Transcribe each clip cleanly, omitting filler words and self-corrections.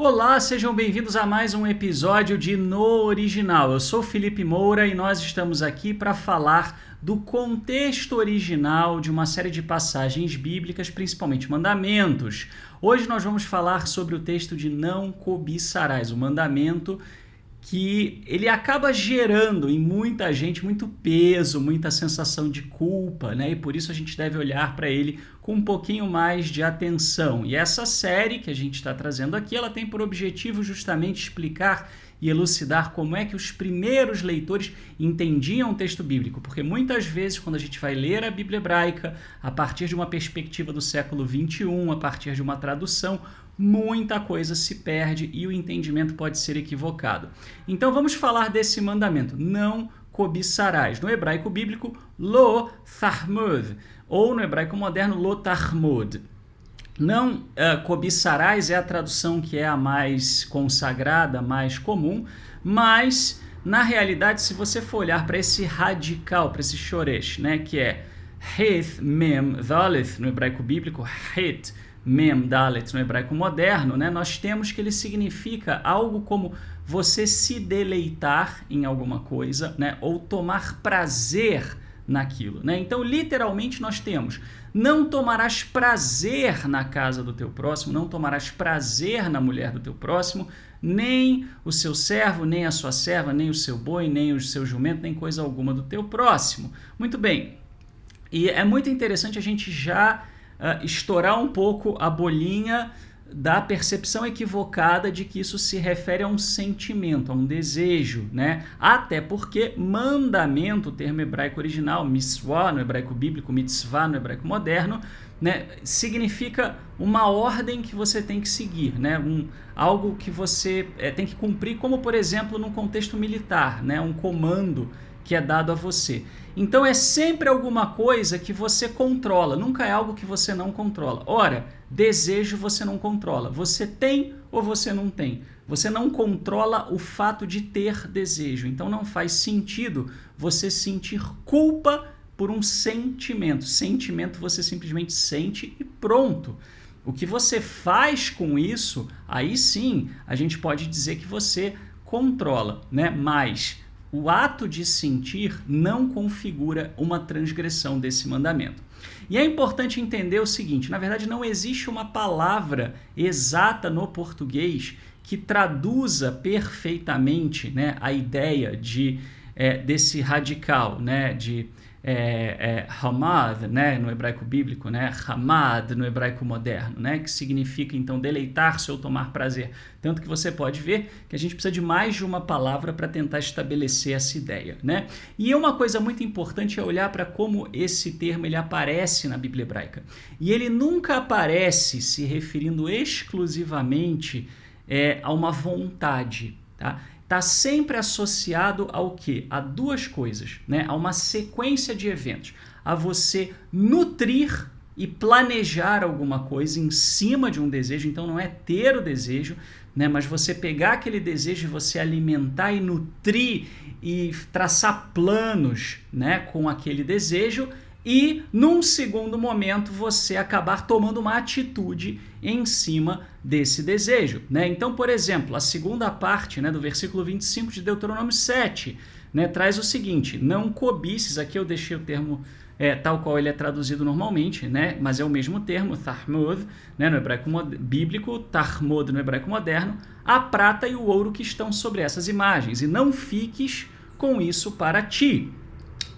Olá, sejam bem-vindos a mais um episódio de No Original. Eu sou Felipe Moura e nós estamos aqui para falar do contexto original de uma série de passagens bíblicas, principalmente mandamentos. Hoje nós vamos falar sobre o texto de não cobiçarás, o mandamento que ele acaba gerando em muita gente muito peso, muita sensação de culpa, né? E por isso a gente deve olhar para ele com um pouquinho mais de atenção. E essa série que a gente está trazendo aqui, ela tem por objetivo justamente explicar e elucidar como é que os primeiros leitores entendiam o texto bíblico, porque muitas vezes quando a gente vai ler a Bíblia hebraica, a partir de uma perspectiva do século 21, a partir de uma tradução, muita coisa se perde e o entendimento pode ser equivocado. Então vamos falar desse mandamento, não cobiçarás. No hebraico bíblico, lo tharmod, ou no hebraico moderno, lo tarmod. Não cobiçarás é a tradução que é a mais consagrada, mais comum, mas na realidade, se você for olhar para esse radical, para esse shoresh, né, que é heth mem daleth no hebraico bíblico, het mem dalet no hebraico moderno, né, nós temos que ele significa algo como você se deleitar em alguma coisa, né, ou tomar prazer naquilo, né? Então, literalmente, nós temos: não tomarás prazer na casa do teu próximo, não tomarás prazer na mulher do teu próximo, nem o seu servo, nem a sua serva, nem o seu boi, nem o seu jumento, nem coisa alguma do teu próximo. Muito bem. E é muito interessante a gente já estourar um pouco a bolinha da percepção equivocada de que isso se refere a um sentimento, a um desejo, né? Até porque mandamento, o termo hebraico original, mitzvah no hebraico bíblico, mitzvah no hebraico moderno, né, significa uma ordem que você tem que seguir, né? Algo que você tem que cumprir, como por exemplo no contexto militar, né? Um comando que é dado a você. Então é sempre alguma coisa que você controla, nunca é algo que você não controla. Ora, desejo você não controla. Você tem ou você não tem. Você não controla o fato de ter desejo. Então não faz sentido você sentir culpa por um sentimento. Sentimento você simplesmente sente e pronto. O que você faz com isso, aí sim a gente pode dizer que você controla, né? Mas o ato de sentir não configura uma transgressão desse mandamento. E é importante entender o seguinte: na verdade não existe uma palavra exata no português que traduza perfeitamente, né, a ideia desse radical, né, de hamad, né, no hebraico bíblico, né, hamad no hebraico moderno, né, que significa então deleitar-se ou tomar prazer. Tanto que você pode ver que a gente precisa de mais de uma palavra para tentar estabelecer essa ideia, né? E uma coisa muito importante é olhar para como esse termo ele aparece na Bíblia hebraica. E ele nunca aparece se referindo exclusivamente a uma vontade, tá? Está sempre associado ao quê? A duas coisas, né? A uma sequência de eventos, a você nutrir e planejar alguma coisa em cima de um desejo. Então não é ter o desejo, né? Mas você pegar aquele desejo e você alimentar e nutrir e traçar planos, né, com aquele desejo. E, num segundo momento, você acabar tomando uma atitude em cima desse desejo, né? Então, por exemplo, a segunda parte, né, do versículo 25 de Deuteronômio 7, né, traz o seguinte: não cobices, aqui eu deixei o termo tal qual ele é traduzido normalmente, né, mas é o mesmo termo, tarmod, né, no hebraico bíblico, tarmod no hebraico moderno, a prata e o ouro que estão sobre essas imagens, e não fiques com isso para ti.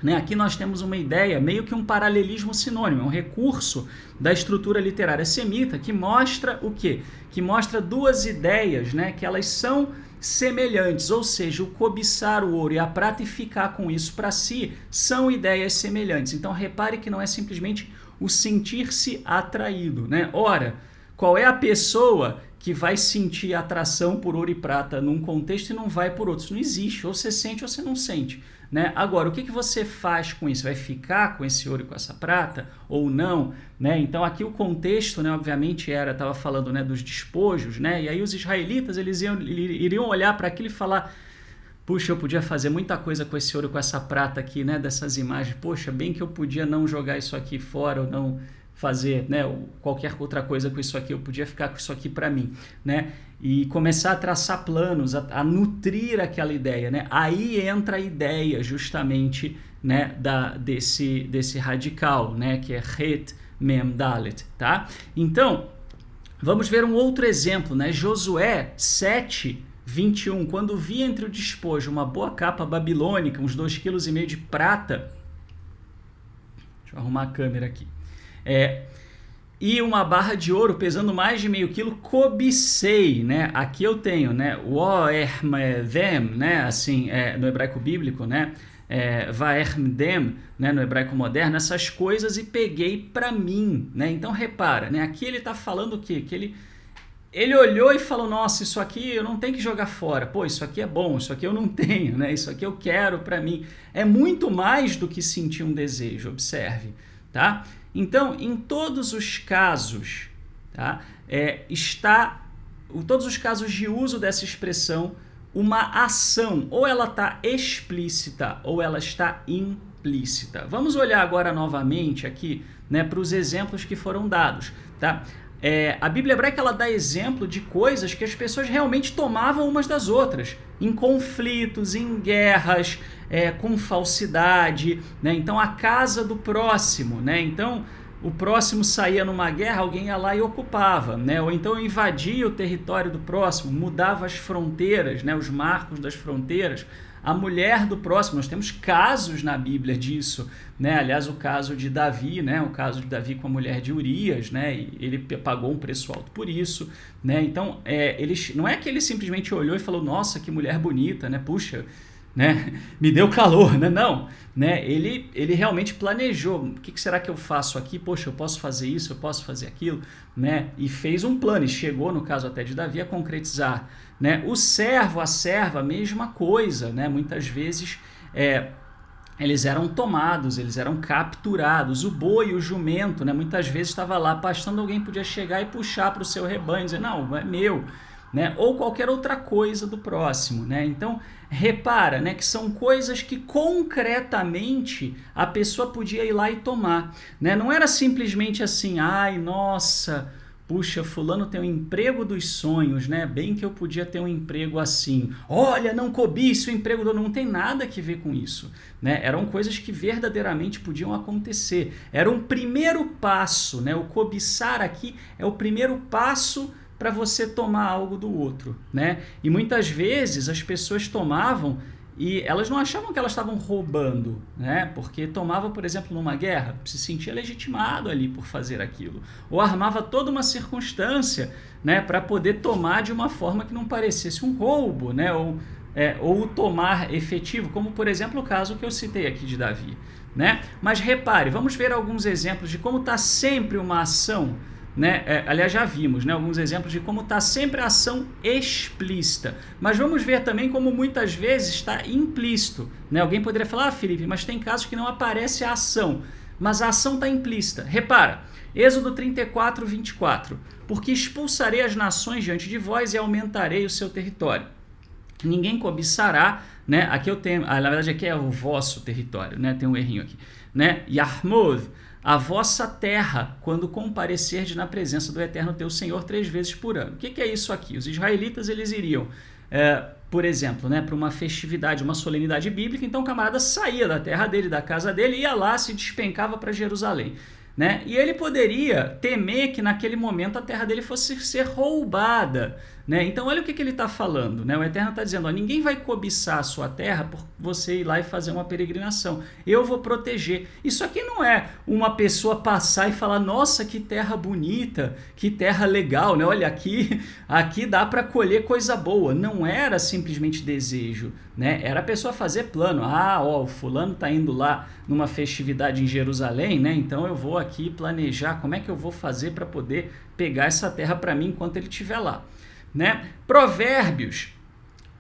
Né, aqui nós temos uma ideia, meio que um paralelismo sinônimo, um recurso da estrutura literária semita que mostra o quê? Que mostra duas ideias, né, que elas são semelhantes, ou seja, o cobiçar o ouro e a prata e ficar com isso para si são ideias semelhantes. Então repare que não é simplesmente o sentir-se atraído, né? Ora, qual é a pessoa que vai sentir atração por ouro e prata num contexto e não vai por outros? Não existe, ou você sente ou você não sente, né? Agora, o que você faz com isso? Vai ficar com esse ouro e com essa prata ou não? Né? Então aqui o contexto, né, obviamente estava falando, né, dos despojos, né? E aí os israelitas iriam olhar para aquilo e falar: puxa, eu podia fazer muita coisa com esse ouro e com essa prata aqui, né, dessas imagens. Poxa, bem que eu podia não jogar isso aqui fora ou não fazer, né, qualquer outra coisa com isso aqui, eu podia ficar com isso aqui para mim, né? E começar a traçar planos, a nutrir aquela ideia, né? Aí entra a ideia justamente, né, desse radical, né, que é Het Mem Dalet, tá? Então, vamos ver um outro exemplo, né? Josué 7:21, quando vi entre o despojo uma boa capa babilônica, uns 2,5 kg de prata, deixa eu arrumar a câmera aqui, e uma barra de ouro pesando mais de meio quilo, cobicei, né? Aqui eu tenho, né? Vaermdem, né? Assim, no hebraico bíblico, né? Vaermdem, né? No hebraico moderno, essas coisas e peguei para mim, né? Então repara, né? Aqui ele está falando o quê? Que ele olhou e falou, nossa, isso aqui eu não tenho que jogar fora, pô, isso aqui é bom, isso aqui eu não tenho, né? Isso aqui eu quero para mim. É muito mais do que sentir um desejo, observe, tá? Então, em todos os casos, tá, todos os casos de uso dessa expressão, uma ação, ou ela está explícita ou ela está implícita. Vamos olhar agora novamente aqui, né, para os exemplos que foram dados, tá? A Bíblia hebraica ela dá exemplo de coisas que as pessoas realmente tomavam umas das outras, em conflitos, em guerras, com falsidade, né? Então a casa do próximo, né? Então o próximo saía numa guerra, alguém ia lá e ocupava, né? Ou então invadia o território do próximo, mudava as fronteiras, né? Os marcos das fronteiras. A mulher do próximo, nós temos casos na Bíblia disso, né? Aliás, o caso de Davi, né? O caso de Davi com a mulher de Urias, né? E ele pagou um preço alto por isso, né? Então, não é que ele simplesmente olhou e falou, nossa, que mulher bonita, né? Puxa, né? Me deu calor, né? Não, né? Ele realmente planejou, o que será que eu faço aqui? Poxa, eu posso fazer isso, eu posso fazer aquilo, né? E fez um plano, e chegou, no caso até de Davi, a concretizar, né? O servo, a serva, mesma coisa, né? Muitas vezes eles eram tomados, eles eram capturados. O boi, o jumento, né? Muitas vezes estava lá pastando, alguém podia chegar e puxar para o seu rebanho, dizer, não, é meu, né? Ou qualquer outra coisa do próximo, né? Então, repara, né, que são coisas que concretamente a pessoa podia ir lá e tomar, né? Não era simplesmente assim, ai, nossa, puxa, fulano tem um emprego dos sonhos, né? Bem que eu podia ter um emprego assim. Olha, não cobice o emprego do... Não tem nada a ver com isso, né? Eram coisas que verdadeiramente podiam acontecer. Era um primeiro passo, né? O cobiçar aqui é o primeiro passo para você tomar algo do outro, né? E muitas vezes as pessoas tomavam e elas não achavam que elas estavam roubando, né? Porque tomava, por exemplo, numa guerra, se sentia legitimado ali por fazer aquilo. Ou armava toda uma circunstância, né, para poder tomar de uma forma que não parecesse um roubo, né? Ou tomar efetivo, como, por exemplo, o caso que eu citei aqui de Davi, né? Mas repare, vamos ver alguns exemplos de como está sempre uma ação, né? Aliás, já vimos, né, alguns exemplos de como está sempre a ação explícita, mas vamos ver também como muitas vezes está implícito, né? Alguém poderia falar, Felipe, mas tem casos que não aparece a ação, mas a ação está implícita. Repara, Êxodo 34:24, porque expulsarei as nações diante de vós e aumentarei o seu território. Ninguém cobiçará, né? Aqui eu tenho, na verdade aqui é o vosso território, né? Tem um errinho aqui, né? Yarmod, a vossa terra, quando comparecerdes na presença do Eterno teu Senhor 3 vezes por ano. O que é isso aqui? Os israelitas, eles iriam, por exemplo, né, para uma festividade, uma solenidade bíblica, então o camarada saía da terra dele, da casa dele, ia lá, se despencava para Jerusalém, né? E ele poderia temer que naquele momento a terra dele fosse ser roubada, né? Então olha o que ele está falando, né? O Eterno está dizendo, ó, ninguém vai cobiçar a sua terra por você ir lá e fazer uma peregrinação, eu vou proteger. Isso aqui não é uma pessoa passar e falar, nossa, que terra bonita, que terra legal, né? Olha, aqui dá para colher coisa boa. Não era simplesmente desejo, né? Era a pessoa fazer plano, o fulano está indo lá numa festividade em Jerusalém, né? Então eu vou aqui planejar como é que eu vou fazer para poder pegar essa terra para mim enquanto ele estiver lá, né? Provérbios,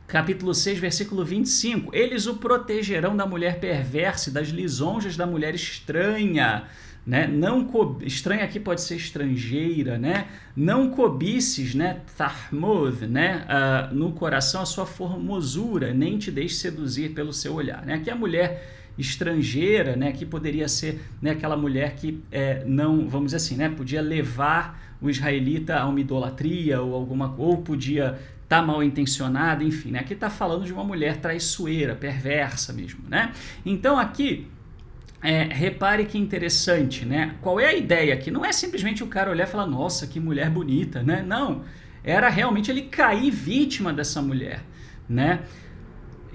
capítulo 6, versículo 25, eles o protegerão da mulher perversa e das lisonjas da mulher estranha, né? Estranha aqui pode ser estrangeira, né? Não cobices, né? Tarmod, né? No coração a sua formosura, nem te deixe seduzir pelo seu olhar, né? Aqui a mulher estrangeira, né, que poderia ser, né, aquela mulher que não, vamos dizer assim, né, podia levar o israelita a uma idolatria ou podia estar mal intencionada, enfim, né, aqui está falando de uma mulher traiçoeira, perversa mesmo, né? Então aqui repare que interessante, né? Qual é a ideia aqui? Não é simplesmente o cara olhar e falar, nossa, que mulher bonita, né? Não, era realmente ele cair vítima dessa mulher, né?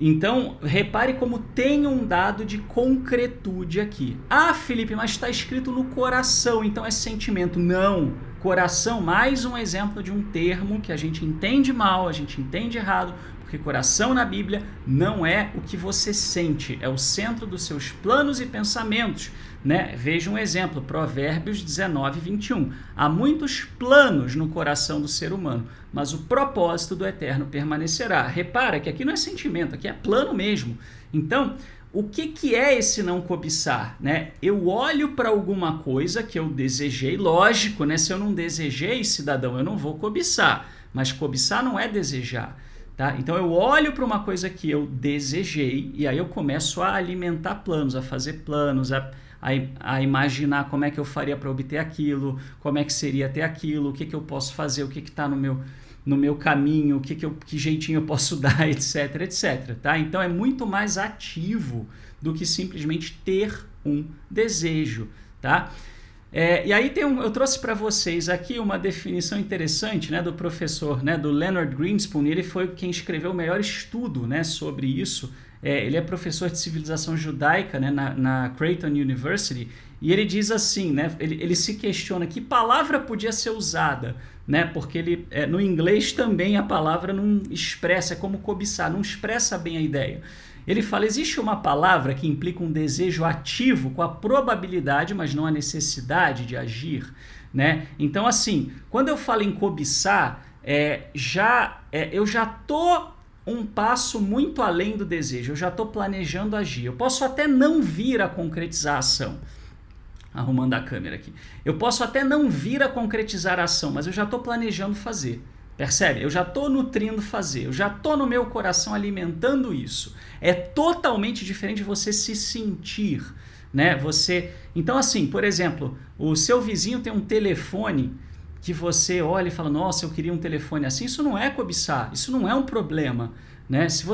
Então, repare como tem um dado de concretude aqui. Ah, Felipe, mas está escrito no coração, então é sentimento. Não, coração, mais um exemplo de um termo que a gente entende mal, a gente entende errado, porque coração na Bíblia não é o que você sente, é o centro dos seus planos e pensamentos, né? Veja um exemplo, Provérbios 19, 21. Há muitos planos no coração do ser humano, mas o propósito do Eterno permanecerá. Repara que aqui não é sentimento, aqui é plano mesmo. Então, o que é esse não cobiçar, né? Eu olho para alguma coisa que eu desejei, lógico, né? Se eu não desejei, cidadão, eu não vou cobiçar, mas cobiçar não é desejar. Tá? Então eu olho para uma coisa que eu desejei e aí eu começo a alimentar planos, a fazer planos, a imaginar como é que eu faria para obter aquilo, como é que seria ter aquilo, o que eu posso fazer, o que está no meu caminho, que jeitinho eu posso dar, etc, etc. Tá? Então é muito mais ativo do que simplesmente ter um desejo. Tá? E aí eu trouxe para vocês aqui uma definição interessante, né, do professor, né, do Leonard Greenspoon. Ele foi quem escreveu o melhor estudo, né, sobre isso. Ele é professor de civilização judaica, né, na Creighton University, e ele diz assim, né, ele se questiona que palavra podia ser usada, né, porque no inglês também a palavra não expressa, é como cobiçar, não expressa bem a ideia. Ele fala, existe uma palavra que implica um desejo ativo com a probabilidade, mas não a necessidade de agir, né? Então, assim, quando eu falo em cobiçar, eu já estou um passo muito além do desejo, eu já estou planejando agir. Eu posso até não vir a concretizar a ação. Arrumando a câmera aqui. Eu posso até não vir a concretizar a ação, mas eu já estou planejando fazer. Percebe? Eu já estou nutrindo fazer, eu já estou no meu coração alimentando isso. É totalmente diferente de você se sentir, né? Então, assim, por exemplo, o seu vizinho tem um telefone que você olha e fala, nossa, eu queria um telefone assim. Isso não é cobiçar, isso não é um problema, né? Se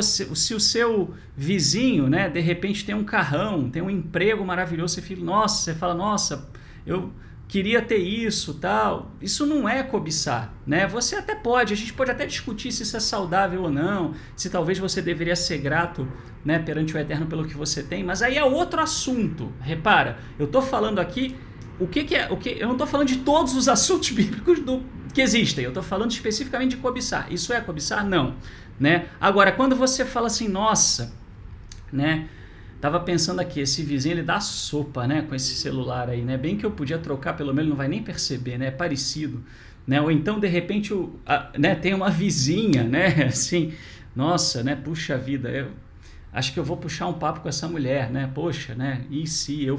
o seu vizinho, né, de repente tem um carrão, tem um emprego maravilhoso, você fala, nossa, eu queria ter isso, tal. Isso não é cobiçar, né? Você até pode, a gente pode até discutir se isso é saudável ou não, se talvez você deveria ser grato, né, perante o Eterno pelo que você tem, mas aí é outro assunto. Repara, eu estou falando aqui eu não estou falando de todos os assuntos bíblicos que existem, eu estou falando especificamente de cobiçar. Isso é cobiçar? Não, né? Agora, quando você fala assim, nossa, né? Tava pensando aqui, esse vizinho ele dá sopa, né, com esse celular aí, né? Bem que eu podia trocar, pelo menos ele não vai nem perceber, né? É parecido, né? Ou então de repente né, tem uma vizinha, né? Assim, nossa, né? Puxa vida, eu acho que eu vou puxar um papo com essa mulher, né? Poxa, né? E se eu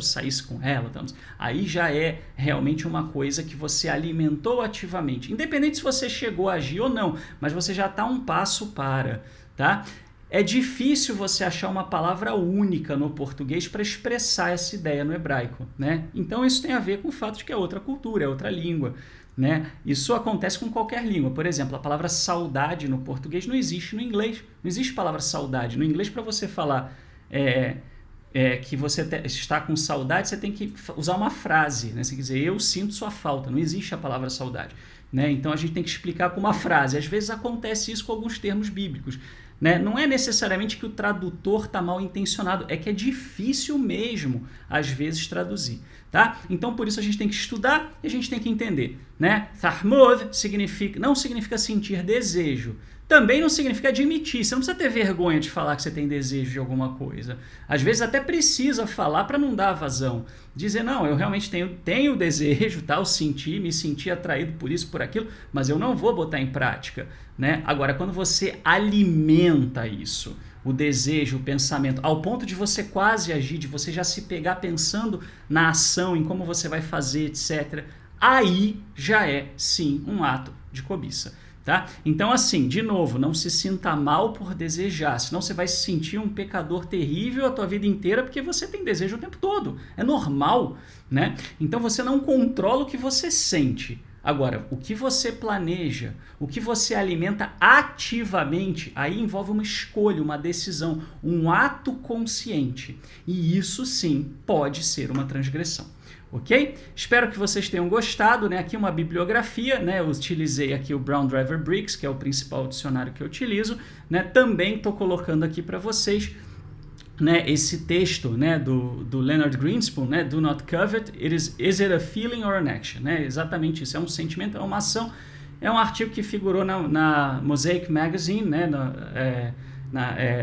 saísse com ela, então, aí já é realmente uma coisa que você alimentou ativamente, independente se você chegou a agir ou não, mas você já está um passo para, tá? É difícil você achar uma palavra única no português para expressar essa ideia no hebraico, né? Então isso tem a ver com o fato de que é outra cultura, é outra língua, né? Isso acontece com qualquer língua. Por exemplo, a palavra saudade no português não existe no inglês. Não existe palavra saudade. No inglês, para você falar que você está com saudade, você tem que usar uma frase, né? Você quer dizer, eu sinto sua falta. Não existe a palavra saudade, né? Então a gente tem que explicar com uma frase. Às vezes acontece isso com alguns termos bíblicos, né? Não é necessariamente que o tradutor está mal intencionado, é que é difícil mesmo, às vezes, traduzir. Tá? Então, por isso, a gente tem que estudar e a gente tem que entender. Né? Tahmod não significa sentir desejo. Também não significa admitir. Você não precisa ter vergonha de falar que você tem desejo de alguma coisa. Às vezes até precisa falar para não dar vazão. Dizer, não, eu realmente tenho desejo, tal, me senti atraído por isso, por aquilo, mas eu não vou botar em prática. Né? Agora, quando você alimenta isso, o desejo, o pensamento, ao ponto de você quase agir, de você já se pegar pensando na ação, em como você vai fazer, etc., aí já é, sim, um ato de cobiça. Tá? Então, assim, de novo, não se sinta mal por desejar, senão você vai se sentir um pecador terrível a tua vida inteira, porque você tem desejo o tempo todo. É normal, né? Então, você não controla o que você sente. Agora, o que você planeja, o que você alimenta ativamente, aí envolve uma escolha, uma decisão, um ato consciente. E isso, sim, pode ser uma transgressão. Ok? Espero que vocês tenham gostado, né? Aqui uma bibliografia, né? Eu utilizei aqui o Brown Driver Briggs, que é o principal dicionário que eu utilizo, né? Também estou colocando aqui para vocês, né, esse texto, né, do Leonard Greenspoon, né, Do Not Covet, is it a feeling or an action? Né? Exatamente isso, é um sentimento, é uma ação. É um artigo que figurou na Mosaic Magazine, né,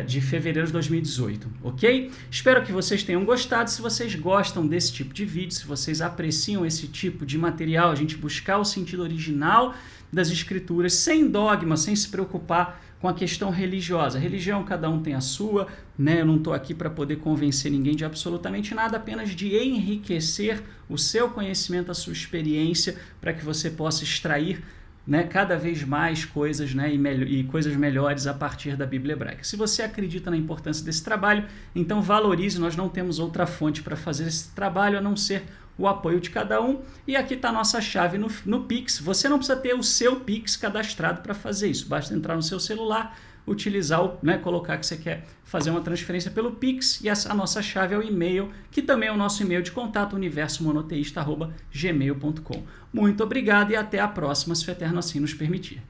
de fevereiro de 2018, ok? Espero que vocês tenham gostado. Se vocês gostam desse tipo de vídeo, se vocês apreciam esse tipo de material, a gente buscar o sentido original das escrituras, sem dogma, sem se preocupar com a questão religiosa. Religião, cada um tem a sua, né? Eu não estou aqui para poder convencer ninguém de absolutamente nada, apenas de enriquecer o seu conhecimento, a sua experiência, para que você possa extrair, né, cada vez mais coisas, né, e coisas melhores a partir da Bíblia hebraica. Se você acredita na importância desse trabalho, então valorize. Nós não temos outra fonte para fazer esse trabalho a não ser o apoio de cada um. E aqui está a nossa chave no Pix. Você não precisa ter o seu Pix cadastrado para fazer isso. Basta entrar no seu celular, utilizar, né, colocar que você quer fazer uma transferência pelo Pix, e a nossa chave é o e-mail, que também é o nosso e-mail de contato, universomonoteísta@gmail.com. Muito obrigado e até a próxima, se o Eterno assim nos permitir.